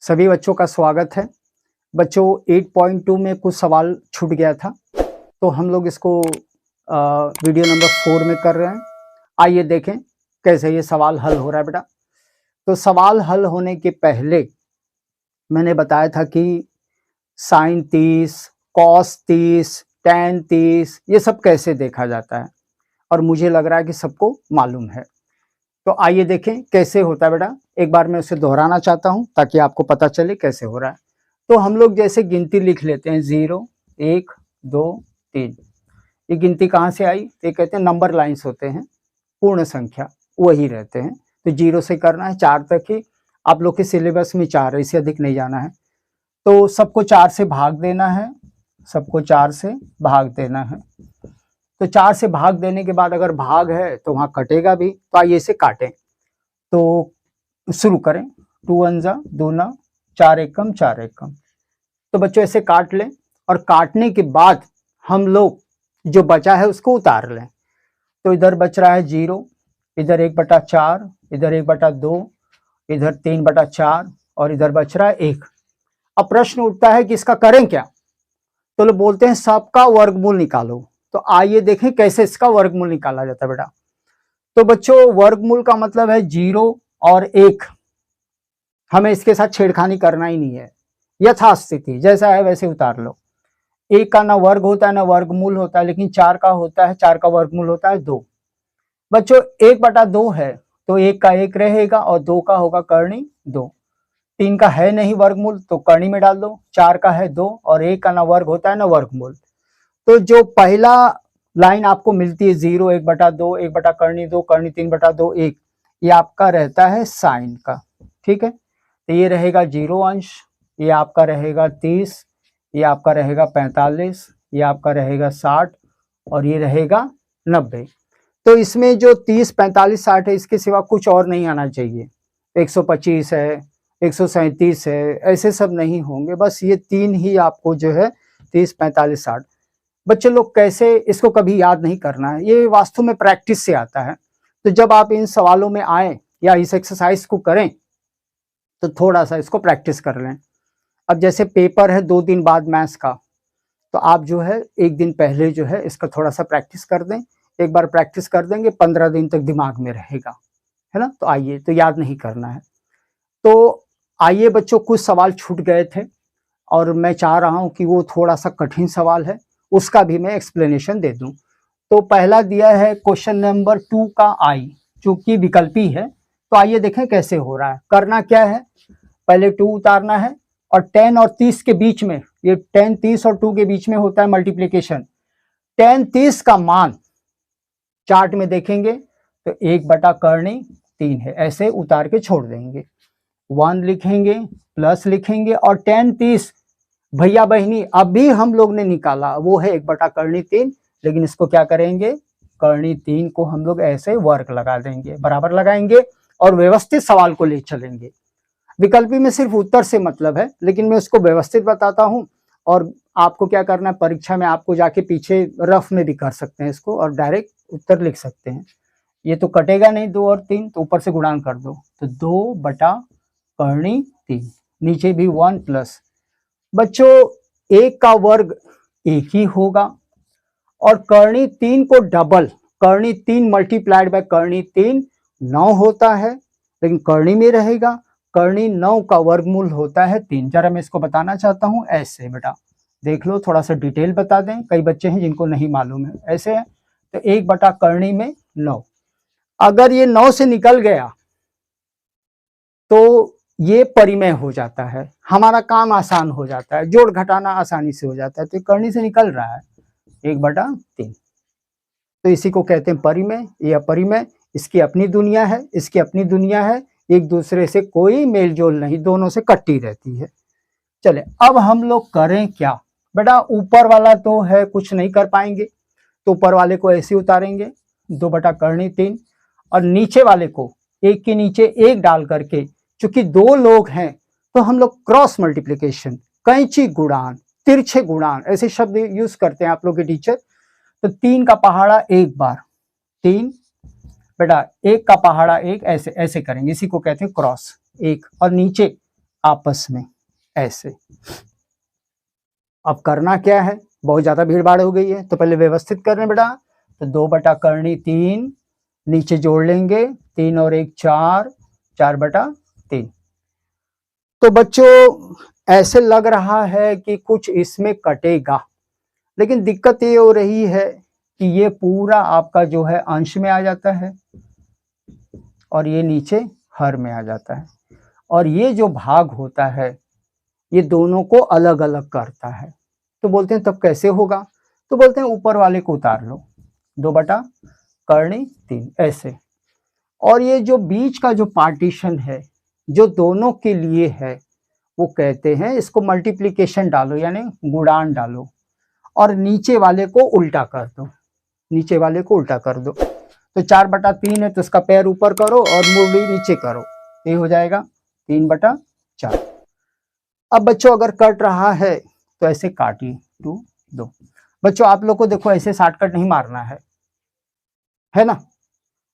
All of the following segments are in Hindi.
सभी बच्चों का स्वागत है। बच्चों 8.2 में कुछ सवाल छूट गया था, तो हम लोग इसको वीडियो नंबर 4 में कर रहे हैं। आइए देखें कैसे ये सवाल हल हो रहा है बेटा। तो सवाल हल होने के पहले मैंने बताया था कि साइन 30, कॉस 30, टैन 30 ये सब कैसे देखा जाता है, और मुझे लग रहा है कि सबको मालूम है। तो आइए देखें कैसे होता है बेटा। एक बार मैं उसे दोहराना चाहता हूं ताकि आपको पता चले कैसे हो रहा है। तो हम लोग जैसे गिनती लिख लेते हैं 0, 1, 2, 3। ये गिनती कहाँ से आई? ये कहते हैं नंबर लाइंस होते हैं, पूर्ण संख्या वही रहते हैं। तो 0 से करना है 4 तक ही। आप लोग के सिलेबस में 4 है, इससे अधिक नहीं जाना है। तो सबको 4 से भाग देना है, सबको 4 से भाग देना है। तो 4 से भाग देने के बाद अगर भाग है तो वहां कटेगा भी। तो आइए इसे काटें। तो शुरू करें। 2 अंजा 2 ना, 4 एकम 4 एकम। तो बच्चों ऐसे काट लें, और काटने के बाद हम लोग जो बचा है उसको उतार लें। तो इधर बच रहा है 0, इधर 1/4, इधर 1/2, इधर 3/4 और इधर बच रहा है 1। अब प्रश्न उठता है कि इसका करें क्या? तो लोग बोलते हैं सबका वर्गमूल निकालो। तो आइए देखें कैसे इसका वर्गमूल निकाला जाता है बेटा। तो बच्चों वर्गमूल का मतलब है 0 और 1। हमें इसके साथ छेड़खानी करना ही नहीं है, यथास्थिति जैसा है वैसे उतार लो। 1 का ना वर्ग होता है ना वर्गमूल होता है, लेकिन 4 का होता है। 4 का वर्गमूल होता है 2। बच्चों 1/2 है तो 1 का 1 रहेगा और 2 का होगा करनी 2। 3 का है नहीं वर्गमूल तो करनी में डाल दो। 4 का है 2 और 1 का ना वर्ग होता है ना वर्गमूल। तो जो पहला लाइन आपको मिलती है 0, 1/2, 1/2 करनी 3/2, 1, ये आपका रहता है साइन का। ठीक है, तो ये रहेगा 0 अंश, ये आपका रहेगा 30, ये आपका रहेगा 45, ये आपका रहेगा 60 और ये रहेगा 90। तो इसमें जो 30, 45, 60 है, इसके सिवा कुछ और नहीं आना चाहिए। 125 है, 137 है, ऐसे सब नहीं होंगे। बस ये 3 ही आपको जो है 30, 45, 60। बच्चे लोग कैसे इसको कभी याद नहीं करना है, ये वास्तव में प्रैक्टिस से आता है। तो जब आप इन सवालों में आए या इस एक्सरसाइज को करें तो थोड़ा सा इसको प्रैक्टिस कर लें। अब जैसे पेपर है 2 दिन बाद मैथ्स का, तो आप जो है 1 दिन पहले जो है इसका थोड़ा सा प्रैक्टिस कर दें। एक बार प्रैक्टिस कर देंगे 15 दिन तक दिमाग में रहेगा, है ना। तो आइए, तो याद नहीं करना है। तो आइए बच्चों, कुछ सवाल छूट गए थे और मैं चाह रहा हूं कि वो थोड़ा सा कठिन सवाल है, उसका भी मैं एक्सप्लेनेशन दे दूं। तो पहला दिया है क्वेश्चन नंबर 2 का आई, चूंकि विकल्पी है। तो आइए देखें कैसे हो रहा है। करना क्या है, पहले 2 उतारना है और 10 और 30 के बीच में, ये 10, 30 और 2 के बीच में होता है मल्टीप्लीकेशन। 10, 30 का मान चार्ट में देखेंगे तो 1/3 है, ऐसे उतार के छोड़ देंगे। 1 लिखेंगे, प्लस लिखेंगे और 10, 30 भैया बहनी अभी हम लोग ने निकाला वो है 1/3, लेकिन इसको क्या करेंगे, करनी 3 को हम लोग ऐसे वर्ग लगा देंगे, बराबर लगाएंगे और व्यवस्थित सवाल को ले चलेंगे। विकल्पी में सिर्फ उत्तर से मतलब है, लेकिन मैं उसको व्यवस्थित बताता हूं। और आपको क्या करना है, परीक्षा में आपको जाके पीछे रफ में भी कर सकते हैं इसको और डायरेक्ट उत्तर लिख सकते हैं। ये तो कटेगा नहीं 2 और 3, तो ऊपर से गुणान कर दो। तो 2/3, नीचे भी 1 प्लस। बच्चों 1 का वर्ग 1 ही होगा और करनी 3 को डबल, करनी 3 मल्टीप्लाइड बाय करनी 3 9 होता है, लेकिन करनी में रहेगा। करनी 9 का वर्गमूल होता है 3। जरा मैं इसको बताना चाहता हूं ऐसे बेटा, देख लो, थोड़ा सा डिटेल बता दें, कई बच्चे हैं जिनको नहीं मालूम है। ऐसे है तो 1/करनी में 9, अगर ये 9 से निकल गया तो ये परिमेय हो जाता है, हमारा काम आसान हो जाता है, जोड़ घटाना आसानी से हो जाता है। तो करनी से निकल रहा है 1/3, तो इसी को कहते हैं परिमेय या अपरिमेय। इसकी अपनी दुनिया है, इसकी अपनी दुनिया है, एक दूसरे से कोई मेल जोल नहीं, दोनों से कट्टी रहती है। चले अब हम लोग करें क्या बेटा, ऊपर वाला तो है कुछ नहीं कर पाएंगे, तो ऊपर वाले को ऐसे उतारेंगे 2/3 और नीचे वाले को एक के नीचे एक डाल करके, चूंकि 2 लोग हैं तो हम लोग क्रॉस मल्टीप्लीकेशन, कैंची गुणान, तिरछे गुणान ऐसे शब्द यूज करते हैं आप लोग के टीचर। तो 3 का पहाड़ा 1 बार 3 बेटा, 1 का पहाड़ा 1, ऐसे ऐसे करेंगे, इसी को कहते हैं क्रॉस। 1 और नीचे आपस में ऐसे। अब करना क्या है, बहुत ज्यादा भीड़ भाड़ हो गई है तो पहले व्यवस्थित कर रहे हैं बेटा। तो 2/3 नीचे जोड़ लेंगे, 3 और 1 4, 4/3। तो बच्चों ऐसे लग रहा है कि कुछ इसमें कटेगा, लेकिन दिक्कत ये हो रही है कि ये पूरा आपका जो है अंश में आ जाता है और ये नीचे हर में आ जाता है, और ये जो भाग होता है ये दोनों को अलग अलग करता है। तो बोलते हैं तब कैसे होगा, तो बोलते हैं ऊपर वाले को उतार लो, 2/3 ऐसे। और ये जो बीच का जो पार्टीशन है जो दोनों के लिए है वो कहते हैं, इसको मल्टीप्लिकेशन डालो यानी गुणान डालो, और नीचे वाले को उल्टा कर दो, नीचे वाले को उल्टा कर दो। तो 4/3 है तो इसका पैर ऊपर करो और मूली नीचे करो, ये हो जाएगा 3/4। अब बच्चों अगर कट रहा है तो ऐसे काटिए 2 2। बच्चों आप लोग को देखो ऐसे शॉर्टकट नहीं मारना है ना।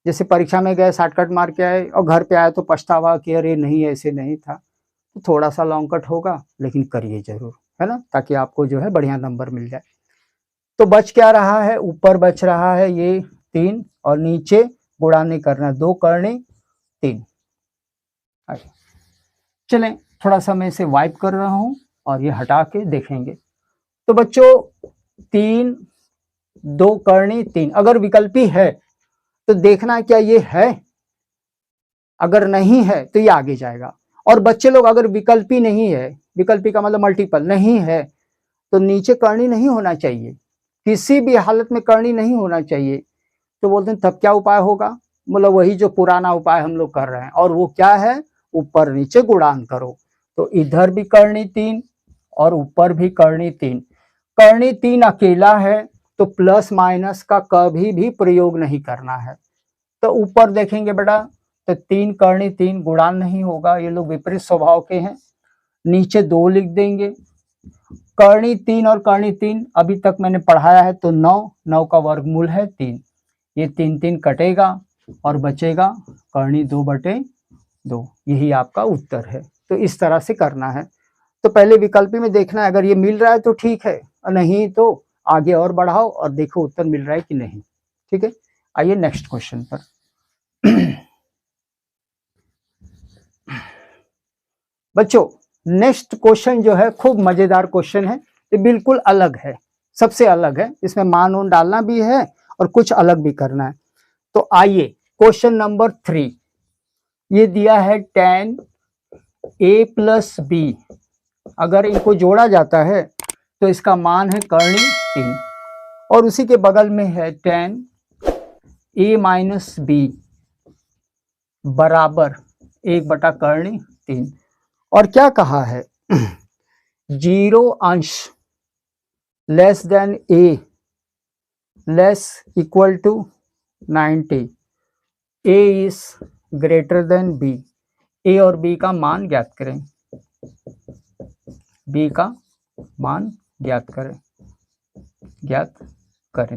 जैसे परीक्षा में गए शॉर्टकट मार के आए और घर पे आए तो पछतावा कि अरे नहीं ऐसे नहीं था। तो थोड़ा सा लॉन्ग कट होगा लेकिन करिए जरूर, है ना, ताकि आपको जो है बढ़िया नंबर मिल जाए। तो बच क्या रहा है, ऊपर बच रहा है ये 3 और नीचे गुणा नहीं करना, 2×3। चलें थोड़ा सा मैं इसे वाइप कर रहा हूं और ये हटा के देखेंगे। तो बच्चों 3 2×3 अगर विकल्पी है तो देखना क्या ये है, अगर नहीं है तो ये आगे जाएगा। और बच्चे लोग अगर विकल्पी नहीं है, विकल्पी का मतलब मल्टीपल नहीं है, तो नीचे करनी नहीं होना चाहिए, किसी भी हालत में करनी नहीं होना चाहिए। तो बोलते हैं तब क्या उपाय होगा, मतलब वही जो पुराना उपाय हम लोग कर रहे हैं, और वो क्या है, ऊपर नीचे गुणान करो। तो इधर भी करनी 3 और ऊपर भी करनी 3। करनी 3 अकेला है तो प्लस माइनस का कभी भी प्रयोग नहीं करना है। तो ऊपर देखेंगे बेटा तो 3×3 गुणान नहीं होगा, ये लोग विपरीत स्वभाव के हैं। नीचे 2 लिख देंगे, करनी 3 और करनी 3 अभी तक मैंने पढ़ाया है तो 9, 9 का वर्गमूल है 3, ये 3 3 कटेगा और बचेगा करनी 2/2, यही आपका उत्तर है। तो इस तरह से करना है। तो पहले विकल्पी में देखना है, अगर ये मिल रहा है तो ठीक है, नहीं तो आगे और बढ़ाओ और देखो उत्तर मिल रहा है कि नहीं। ठीक है, आइए नेक्स्ट क्वेश्चन पर। बच्चों नेक्स्ट क्वेश्चन जो है खूब मजेदार क्वेश्चन है, ये बिल्कुल अलग है, सबसे अलग है, इसमें मान उन डालना भी है और कुछ अलग भी करना है। तो आइए क्वेश्चन नंबर 3, ये दिया है tan a + b, अगर इनको जोड़ा जाता है तो इसका मान है करनी 3, और उसी के बगल में है tan a - b बराबर 1/3। और क्या कहा है, 0 अंश less than a less equal to 90, a is greater than b, a और b का मान ज्ञात करें, b का मान ज्ञात करें।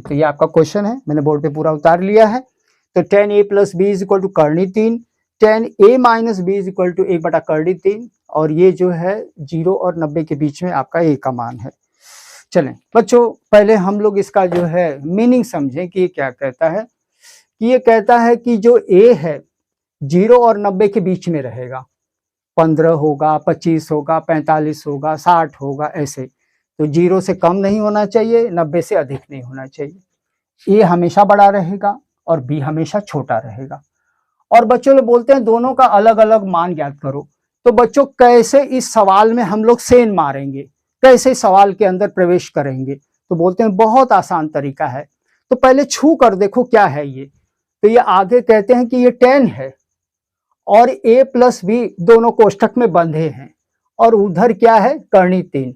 तो ये आपका क्वेश्चन है, मैंने बोर्ड पे पूरा उतार लिया है। तो tan a + b = करनी 3, tan a - b = 1/3, और ये जो है 0 और 90 के बीच में आपका a का मान है। चलें बच्चों पहले हम लोग इसका जो है मीनिंग समझें कि ये क्या कहता है। कि ये कहता है कि जो a है 0 और 90 के बीच में रहेगा, 15 होगा, 25 होगा, 45 होगा, 60 होगा, ऐसे। तो 0 से कम नहीं होना चाहिए, 90 से अधिक नहीं होना चाहिए। a हमेशा बड़ा रहेगा और b हमेशा छोटा रहेगा। और बच्चों लोग बोलते हैं दोनों का अलग अलग मान ज्ञात करो। तो बच्चों कैसे इस सवाल में हम लोग सेन मारेंगे, कैसे सवाल के अंदर प्रवेश करेंगे, तो बोलते हैं बहुत आसान तरीका है। तो पहले छू कर देखो क्या है ये। तो ये आगे कहते हैं कि ये tan है और a + b दोनों कोष्ठक में बंधे हैं, और उधर क्या है करनी 3।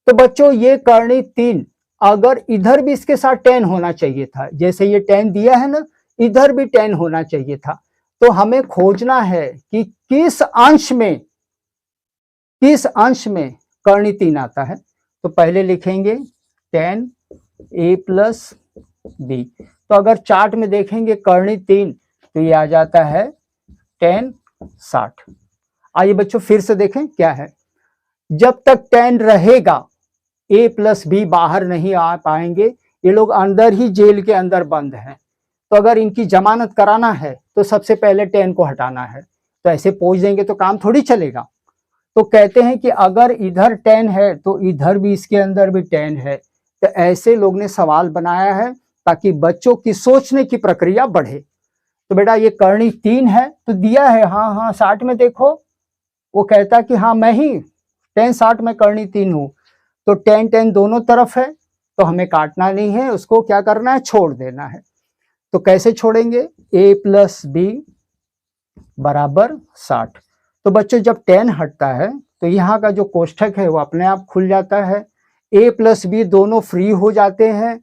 तो बच्चों ये करनी 3 अगर इधर भी इसके साथ tan होना चाहिए था, जैसे ये tan दिया है ना, इधर भी tan होना चाहिए था। तो हमें खोजना है कि किस अंश में करनी 3 आता है। तो पहले लिखेंगे tan a + b। तो अगर चार्ट में देखेंगे करनी 3 तो ये आ जाता है tan 60। आइए बच्चों फिर से देखें क्या है। जब तक 10 रहेगा a प्लस बी बाहर नहीं आ पाएंगे, ये लोग अंदर ही जेल के अंदर बंद हैं। तो अगर इनकी जमानत कराना है तो सबसे पहले 10 को हटाना है। तो ऐसे पोंछ देंगे तो काम थोड़ी चलेगा। तो कहते हैं कि अगर इधर 10 है तो इधर भी इसके अंदर भी 10 है। तो ऐसे लोग ने सवाल बनाया है ताकि बच्चों की सोचने की प्रक्रिया बढ़े। तो बेटा ये करणी 3 है तो दिया है, हाँ हाँ 60 में देखो, वो कहता कि हाँ मैं ही 10 60 में करणी 3 हूं। तो 10 10 दोनों तरफ है तो हमें काटना नहीं है, उसको क्या करना है, छोड़ देना है। तो कैसे छोड़ेंगे, a प्लस बी बराबर 60। तो बच्चों जब 10 हटता है तो यहाँ का जो कोष्ठक है वो अपने आप खुल जाता है, a प्लस बी दोनों फ्री हो जाते हैं,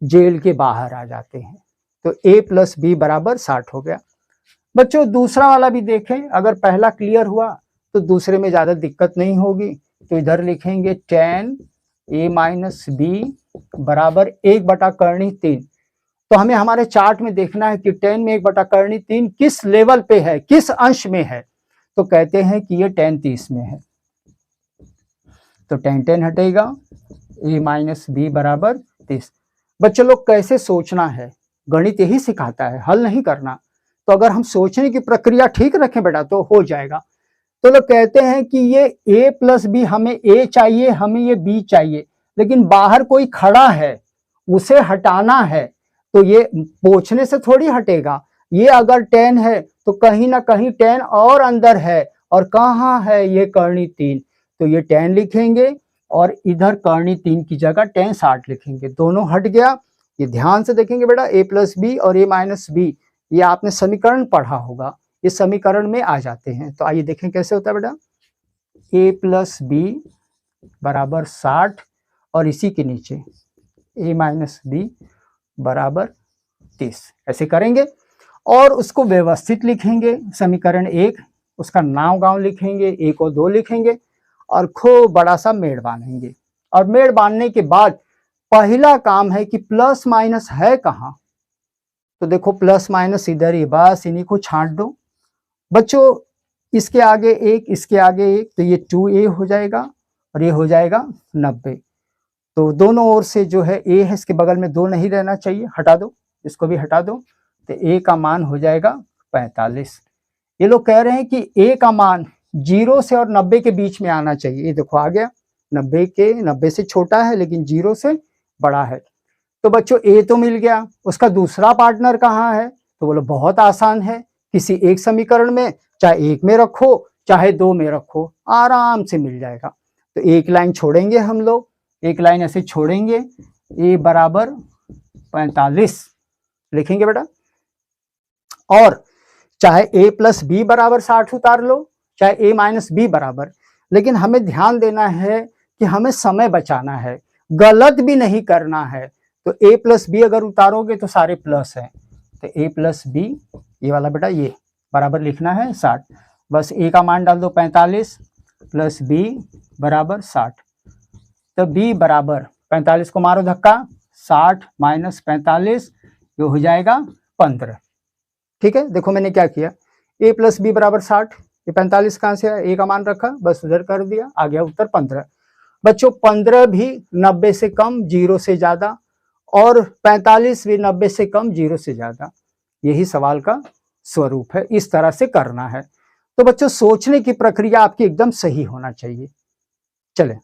जेल के बाहर आ जाते हैं। तो a प्लस बी बराबर 60 हो गया। बच्चों दूसरा वाला भी देखें, अगर पहला क्लियर हुआ तो दूसरे में ज्यादा दिक्कत नहीं होगी। तो इधर लिखेंगे 10 a माइनस बी बराबर 1/3। तो हमें हमारे चार्ट में देखना है कि 10 में 1/3 किस लेवल पे है, किस अंश में है। तो कहते हैं कि ये 10 30 में है। तो 10 10 हटेगा, a माइनस बी बराबर 30। बच्चों लोग कैसे सोचना है, गणित यही सिखाता है, हल नहीं करना। तो अगर हम सोचने की प्रक्रिया ठीक रखें बेटा तो हो जाएगा। तो लोग कहते हैं कि ये a प्लस बी, हमें a चाहिए, हमें ये b चाहिए, लेकिन बाहर कोई खड़ा है, उसे हटाना है। तो ये पोंछने से थोड़ी हटेगा। ये अगर 10 है तो कहीं ना कहीं 10 और अंदर है, और कहाँ है, ये करणी 3। तो ये 10 लिखेंगे और इधर करणी 3 की जगह 10 60 लिखेंगे, दोनों हट गया। ये ध्यान से देखेंगे बेटा, a प्लस बी और a माइनस बी, ये आपने समीकरण पढ़ा होगा, इस समीकरण में आ जाते हैं। तो आइए देखें कैसे होता है बेटा, a प्लस बी बराबर 60 और इसी के नीचे a माइनस बी बराबर 30। ऐसे करेंगे और उसको व्यवस्थित लिखेंगे। समीकरण 1, उसका नाम गांव लिखेंगे, 1 और 2 लिखेंगे और खूब बड़ा सा मेड़ बांधेंगे। और मेड़ बांधने के बाद पहला काम है कि प्लस माइनस है कहाँ। तो देखो प्लस माइनस इधर ही, बस इन्हीं को छांट दो। बच्चों इसके आगे 1, इसके आगे 1, तो ये 2a हो जाएगा और ये हो जाएगा 90। तो दोनों ओर से जो है a है, इसके बगल में 2 नहीं रहना चाहिए, हटा दो, इसको भी हटा दो। तो a का मान हो जाएगा 45। ये लोग कह रहे हैं कि a का मान 0 से और 90 के बीच में आना चाहिए। ये देखो आ गया, 90 से छोटा है लेकिन 0 से बड़ा है। तो बच्चों a तो मिल गया, उसका दूसरा पार्टनर कहाँ है। तो बोलो बहुत आसान है, किसी एक समीकरण में, चाहे 1 में रखो चाहे 2 में रखो, आराम से मिल जाएगा। तो एक लाइन छोड़ेंगे हम लोग, एक लाइन ऐसे छोड़ेंगे, a बराबर 45 लिखेंगे बेटा। और चाहे a प्लस बी बराबर 60 उतार लो, चाहे a माइनस बी बराबर, लेकिन हमें ध्यान देना है कि हमें समय बचाना है, गलत भी नहीं करना है। तो a प्लस बी अगर उतारोगे तो सारे प्लस है। तो a प्लस बी, ये वाला बेटा ये बराबर लिखना है 60। बस a का मान डाल दो 45 प्लस b बराबर 60। तो b बराबर 45 को मारो धक्का, 60 माइनस 45, ये हो जाएगा 15। ठीक है, देखो मैंने क्या किया, a प्लस बी बराबर 60, ये 45 कहाँ से आया, a का मान रखा, बस उधर कर दिया, आ गया उत्तर 15। बच्चों 15 भी 90 से कम, 0 से ज्यादा, और 45 भी 90 से कम, 0 से ज्यादा। यही सवाल का स्वरूप है, इस तरह से करना है। तो बच्चों सोचने की प्रक्रिया आपकी एकदम सही होना चाहिए। चले